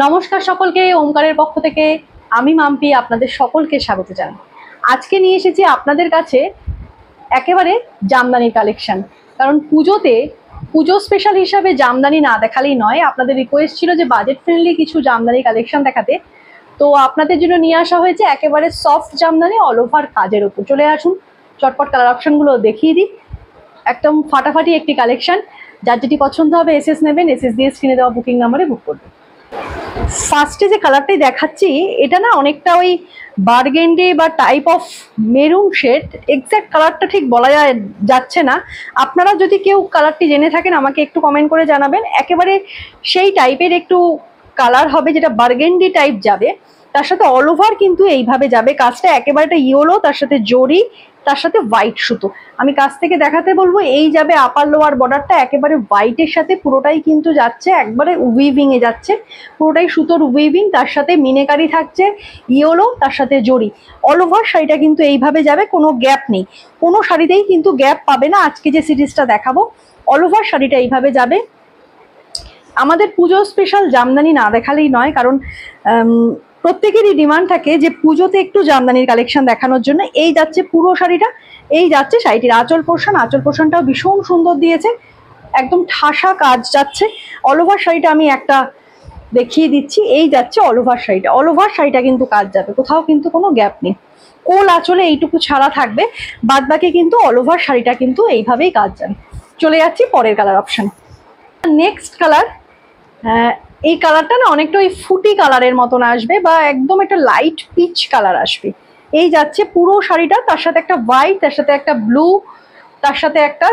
নমস্কার সকলকে, ওমকারের পক্ষ থেকে আমি মাম্পি আপনাদের সকলকে স্বাগত জানাই। আজকে নিয়ে এসেছি আপনাদের কাছে একেবারে জামদানির কালেকশন। কারণ পুজো স্পেশাল হিসাবে জামদানি না দেখালেই নয়। আপনাদের রিকোয়েস্ট ছিল যে বাজেট ফ্রেন্ডলি কিছু জামদানি কালেকশন দেখাতে, তো আপনাদের জন্য নিয়ে আসা হয়েছে একেবারে সফট জামদানি অল ওভার কাজের উপর। চলে আসুন, চটপট কালার অপশনগুলো দেখিয়ে দিই। একদম ফাটাফাটি একটি কালেকশন। যার যেটি পছন্দ হবে এসএস নেবেন, এসএস দিয়ে স্ক্রিনে দেওয়া বুকিং নাম্বারে বুক করবেন। ফার্স্টে যে কালারটাই দেখাচ্ছি এটা না অনেকটা ওই বার্গেন্ডি বা type of maroon shade. Exact কালারটা ঠিক বলা যাচ্ছে না। আপনারা যদি কেউ কালারটি জেনে থাকেন আমাকে একটু কমেন্ট করে জানাবেন। একেবারে সেই টাইপের একটু কালার হবে যেটা বার্গেন্ডি টাইপ যাবে, তার সাথে অল ওভার কিন্তু এইভাবে যাবে কাজটা। একেবারে ইয়েলো, তার সাথে জরি, তার সাথে হোয়াইট সুতো। আমি কাছ থেকে দেখাতে বলবো। এই যাবে আপার লোয়ার বর্ডারটা একেবারে হোয়াইটের সাথে, পুরোটাই কিন্তু যাচ্ছে একবারে উইভিং এ যাচ্ছে, পুরোটাই সুতোর উইভিং, তার সাথে মিনেকারি থাকছে ইয়েলো, তার সাথে জরি। অল ওভার শাড়িটা কিন্তু এইভাবে যাবে, কোনো গ্যাপ নেই, কোনো শাড়িতেই কিন্তু গ্যাপ পাবে না। আজকে যে সিরিজটা দেখাবো অল ওভার শাড়িটা এইভাবে যাবে। আমাদের পুজো স্পেশাল জামদানি না দেখালেই নয়, কারণ প্রত্যেকেরই ডিমান্ড থাকে যে পুজোতে একটু জামদানির কালেকশন দেখানোর জন্য। এই যাচ্ছে পুরো শাড়িটা, এই যাচ্ছে শাড়িটির আঁচল পোর্শনটাও ভীষণ সুন্দর দিয়েছে, একদম ঠাসা কাজ যাচ্ছে। অল ওভার শাড়িটা আমি একটা দেখিয়ে দিচ্ছি। এই যাচ্ছে অল ওভার শাড়িটা, অল ওভার শাড়িটা কিন্তু কাজ যাবে, কোথাও কিন্তু কোনো গ্যাপ নেই। কোল আঁচলে এইটুকু ছাড়া থাকবে, বাদ বাকি কিন্তু অল ওভার শাড়িটা কিন্তু এইভাবেই কাজ যাবে। চলে যাচ্ছি পরের কালার অপশন। নেক্সট কালার, এই কালারটা না অনেকটা ওই ফুটি কালারের মতন আসবে, বা একদম একটা লাইট পিচ কালার আসবে। এই যাচ্ছে পুরো শাড়িটা, তার সাথে একটা হোয়াইট, তার সাথে একটা ব্লু, তার সাথে একটা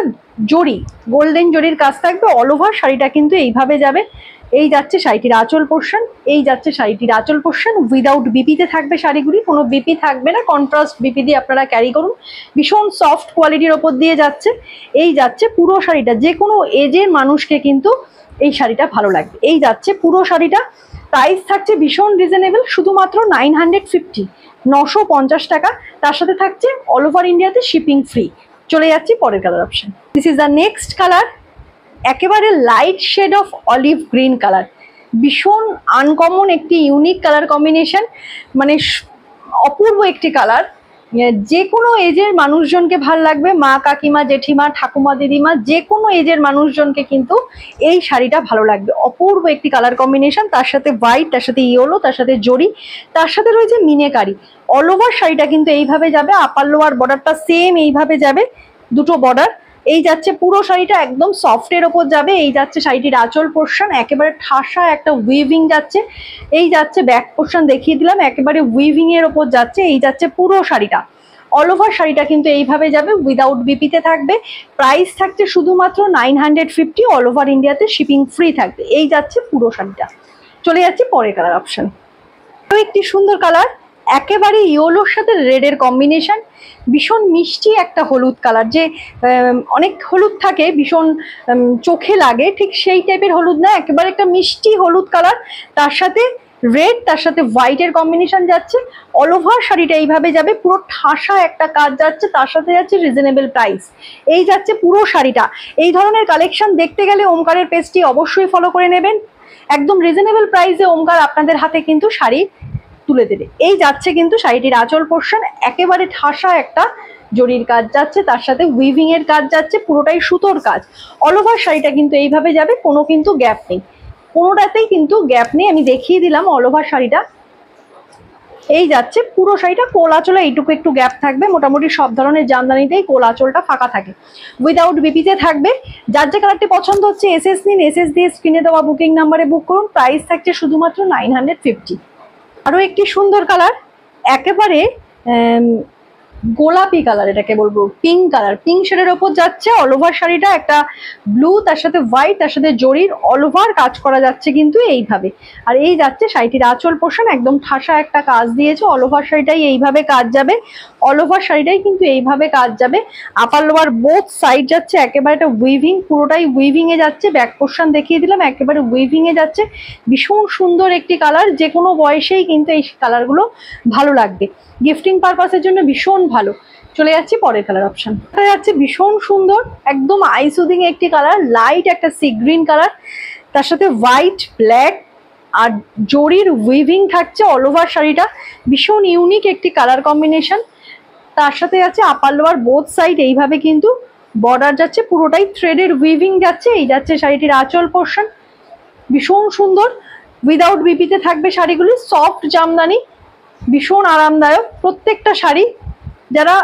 জরি, গোল্ডেন জরির কাজ থাকবে। অল ওভার শাড়িটা কিন্তু এইভাবে যাবে। এই যাচ্ছে শাড়িটির আঁচল পোর্শন, এই যাচ্ছে শাড়িটির আঁচল পোর্শন। উইদাউট বিপিতে থাকবে শাড়িগুলি, কোনো বিপি থাকবে না, কন্ট্রাস্ট বিপি দিয়ে আপনারা ক্যারি করুন। ভীষণ সফট কোয়ালিটির ওপর দিয়ে যাচ্ছে। এই যাচ্ছে পুরো শাড়িটা, যে কোনো এজের মানুষকে কিন্তু এই শাড়িটা ভালো লাগবে। এই যাচ্ছে পুরো শাড়িটা, প্রাইস থাকছে ভীষণ রিজনেবল, শুধুমাত্র 950, 950 টাকা। তার সাথে থাকছে অল ওভার ইন্ডিয়াতে শিপিং ফ্রি। চলে যাচ্ছি পরের colour option. This is the next colour, একেবারে light shade of olive green colour. ভীষণ আনকমন একটি ইউনিক কালার কম্বিনেশন, মানে অপূর্ব একটি কালার। যে কোনো এজের মানুষজনকে ভাল লাগবে, মা কাকিমা জেঠিমা ঠাকুমা দিদিমা, যে কোনো এজের মানুষজনকে কিন্তু এই শাড়িটা ভালো লাগবে। অপূর্ব একটি কালার কম্বিনেশন, তার সাথে হোয়াইট, তার সাথে ইয়েলো, তার সাথে জরি, তার সাথে রয়েছে মিনেকারি। অল ওভার শাড়িটা কিন্তু এইভাবে যাবে, আপার লোয়ার বর্ডারটা সেম এইভাবে যাবে, দুটো বর্ডার। এই যাচ্ছে পুরো শাড়িটা একদম সফটের ওপর যাবে। এই যাচ্ছে শাড়িটির আঁচল পোর্শন, একেবারে ঠাসা একটা উইভিং যাচ্ছে। এই যাচ্ছে ব্যাক পোর্শন, দেখিয়ে দিলাম, একেবারে উইভিং এর ওপর যাচ্ছে। এই যাচ্ছে পুরো শাড়িটা, অল ওভার শাড়িটা কিন্তু এইভাবে যাবে, উইদাউট বিপিতে থাকবে। প্রাইস থাকছে শুধুমাত্র 950, অল ওভার ইন্ডিয়াতে শিপিং ফ্রি থাকবে। এই যাচ্ছে পুরো শাড়িটা। চলে যাচ্ছে পরের কালার অপশন। একটি সুন্দর কালার, একেবারে ইয়েলোর সাথে রেডের কম্বিনেশন, ভীষণ মিষ্টি একটা হলুদ কালার। যে অনেক হলুদ থাকে ভীষণ চোখে লাগে, ঠিক সেই টাইপের হলুদ না, একেবারে একটা মিষ্টি হলুদ কালার, তার সাথে রেড, তার সাথে হোয়াইটের কম্বিনেশন যাচ্ছে। অল ওভার শাড়িটা এইভাবে যাবে, পুরো ঠাসা একটা কাজ যাচ্ছে, তার সাথে যাচ্ছে রিজনেবল প্রাইস। এই যাচ্ছে পুরো শাড়িটা। এই ধরনের কালেকশন দেখতে গেলে ওমকারের পেজটি অবশ্যই ফলো করে নেবেন। একদম রিজনেবল প্রাইসে ওমকার আপনাদের হাতে কিন্তু শাড়ি তুলে দেবে। এই যাচ্ছে কিন্তু শাড়িটির আঁচল পোর্শন, একেবারে ঠাসা একটা জরির কাজ যাচ্ছে, তার সাথে উইভিং এর কাজ যাচ্ছে, পুরোটাই সুতোর কাজ। অল ওভার শাড়িটা কিন্তু এইভাবে যাবে, কোনো কিন্তু গ্যাপ নেই, কোনোটাতেই কিন্তু গ্যাপ নেই। আমি দেখিয়ে দিলাম অল ওভার শাড়িটা। এই যাচ্ছে পুরো শাড়িটা, কোল আঁচলে এইটুকু একটু গ্যাপ থাকবে। মোটামুটি সব ধরনের জামদানিতেই কোল আঁচলটা ফাঁকা থাকে, উইদাউট বিপিতে থাকবে। যার যে কালারটি পছন্দ হচ্ছে এসএস নিন, এসএস দিয়ে স্ক্রিনে দেওয়া বুকিং নাম্বারে বুক করুন। প্রাইস থাকছে শুধুমাত্র 950। আরো একটি সুন্দর কালার, একেবারে গোলাপি কালার, এটাকে বলবো পিঙ্ক কালার, পিঙ্ক শেডের ওপর যাচ্ছে। অল ওভার শাড়িটা একটা ব্লু, তার সাথে হোয়াইট, তার সাথে জরির অল ওভার কাজ করা যাচ্ছে কিন্তু এইভাবে। আর এই যাচ্ছে শাড়িটির আঁচল পোর্শন, একদম ঠাসা একটা কাজ দিয়েছে। অল ওভার শাড়িটাই এইভাবে কাজ যাবে, অল ওভার শাড়িটাই কিন্তু এইভাবে কাজ যাবে। আপার লোয়ার বোথ সাইড যাচ্ছে একেবারে একটা উইভিং, পুরোটাই উইভিং এ যাচ্ছে। ব্যাক পোর্শন দেখিয়ে দিলাম, একেবারে উইভিং এ যাচ্ছে। ভীষণ সুন্দর একটি কালার, যে কোনো বয়সেই কিন্তু এই কালারগুলো ভালো লাগবে, গিফটিং পারপাসের জন্য ভীষণ ভালো। চলে যাচ্ছি পরের কালার অপশন। এটা যাচ্ছে ভীষণ সুন্দর, একদম আই সুদিং একটি কালার, লাইট একটা সি গ্রিন কালার, তার সাথে হোয়াইট, ব্ল্যাক, আর জরির উইভিং থাকছে অল ওভার শাড়িটা, ভীষণ ইউনিক একটি কালার কম্বিনেশন। তার সাথে যাচ্ছে আপার লোয়ার বোথ সাইড এইভাবে কিন্তু বর্ডার যাচ্ছে, পুরোটাই থ্রেডের উইভিং যাচ্ছে। এই যাচ্ছে শাড়িটির আঁচল পোর্শন, ভীষণ সুন্দর। উইদাউট বিপিতে থাকবে শাড়িগুলি, সফট জামদানি, ভীষণ আরামদায়ক প্রত্যেকটা শাড়ি। যারা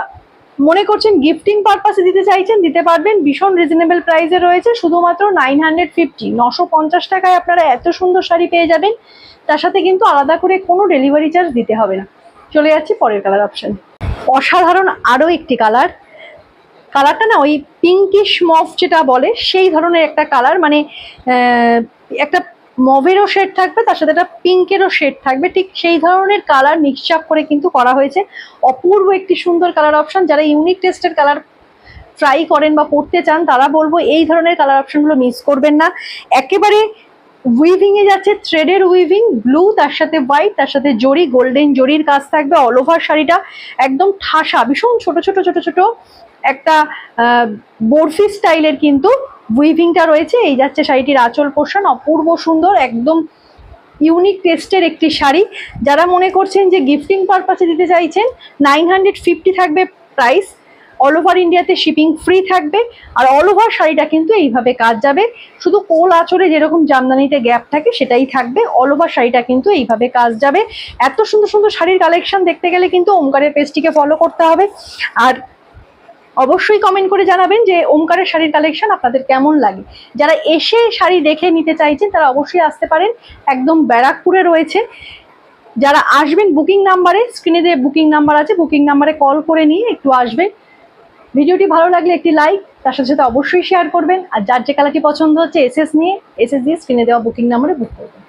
মনে করছেন গিফটিং পারপাসে দিতে চাইছেন দিতে পারবেন, ভীষণ রিজনেবল প্রাইসে রয়েছে, শুধুমাত্র 950, 950 টাকায় আপনারা এত সুন্দর শাড়ি পেয়ে যাবেন। তার সাথে কিন্তু আলাদা করে কোনো ডেলিভারি চার্জ দিতে হবে না। চলে যাচ্ছি পরের কালার অপশন। অসাধারণ আরও একটি কালার, কালারটা না ওই পিঙ্কিশ মফ যেটা বলে সেই ধরনের একটা কালার, মানে একটা মভেরও শেড থাকবে, তার সাথে একটা পিঙ্কেরও শেড থাকবে, ঠিক সেই ধরনের কালার মিক্সচাপ করে কিন্তু করা হয়েছে। অপূর্ব একটি সুন্দর কালার অপশন। যারা ইউনিক টেস্টের কালার ট্রাই করেন বা পড়তে চান তারা বলবো এই ধরনের কালার অপশনগুলো মিস করবেন না। একেবারে উইভিং এ যাচ্ছে, থ্রেডের উইভিং, ব্লু, তার সাথে হোয়াইট, তার সাথে জরি, গোল্ডেন জরির কাজ থাকবে অল ওভার শাড়িটা। একদম ঠাসা, ভীষণ ছোট ছোট ছোট ছোট একটা বরফি স্টাইলের কিন্তু উইভিংটা রয়েছে। এই যাচ্ছে শাড়িটির আঁচল পোর্শন, অপূর্ব সুন্দর, একদম ইউনিক টেস্টের একটি শাড়ি। যারা মনে করছেন যে গিফটিং পারপাসে দিতে চাইছেন, 950 থাকবে প্রাইস। অল ওভার ইন্ডিয়াতে শিপিং ফ্রি থাকবে। আর অল ওভার শাড়িটা কিন্তু এইভাবে কাজ যাবে, শুধু কোল আঁচলে যেরকম জামদানিতে গ্যাপ থাকে সেটাই থাকবে, অল ওভার শাড়িটা কিন্তু এইভাবে কাজ যাবে। এত সুন্দর সুন্দর শাড়ির কালেকশন দেখতে গেলে কিন্তু ওমকারের পেজটিকে ফলো করতে হবে। আর অবশ্যই কমেন্ট করে জানাবেন যে ওমকারের শাড়ির কালেকশন আপনাদের কেমন লাগে। যারা এসে শাড়ি দেখে নিতে চাইছেন তারা অবশ্যই আসতে পারেন, একদম ব্যারাকপুরে রয়েছে। যারা আসবেন বুকিং নাম্বারে, স্ক্রিনে যে বুকিং নাম্বার আছে বুকিং নাম্বারে কল করে নিয়ে একটু আসবেন। ভিডিওটি ভালো লাগলে একটি লাইক, তার সাথে সাথে অবশ্যই শেয়ার করবেন। আর যার যে কালারটি পছন্দ হচ্ছে এসএস দিয়ে স্ক্রিনে দেওয়া বুকিং নাম্বারে বুক করবেন।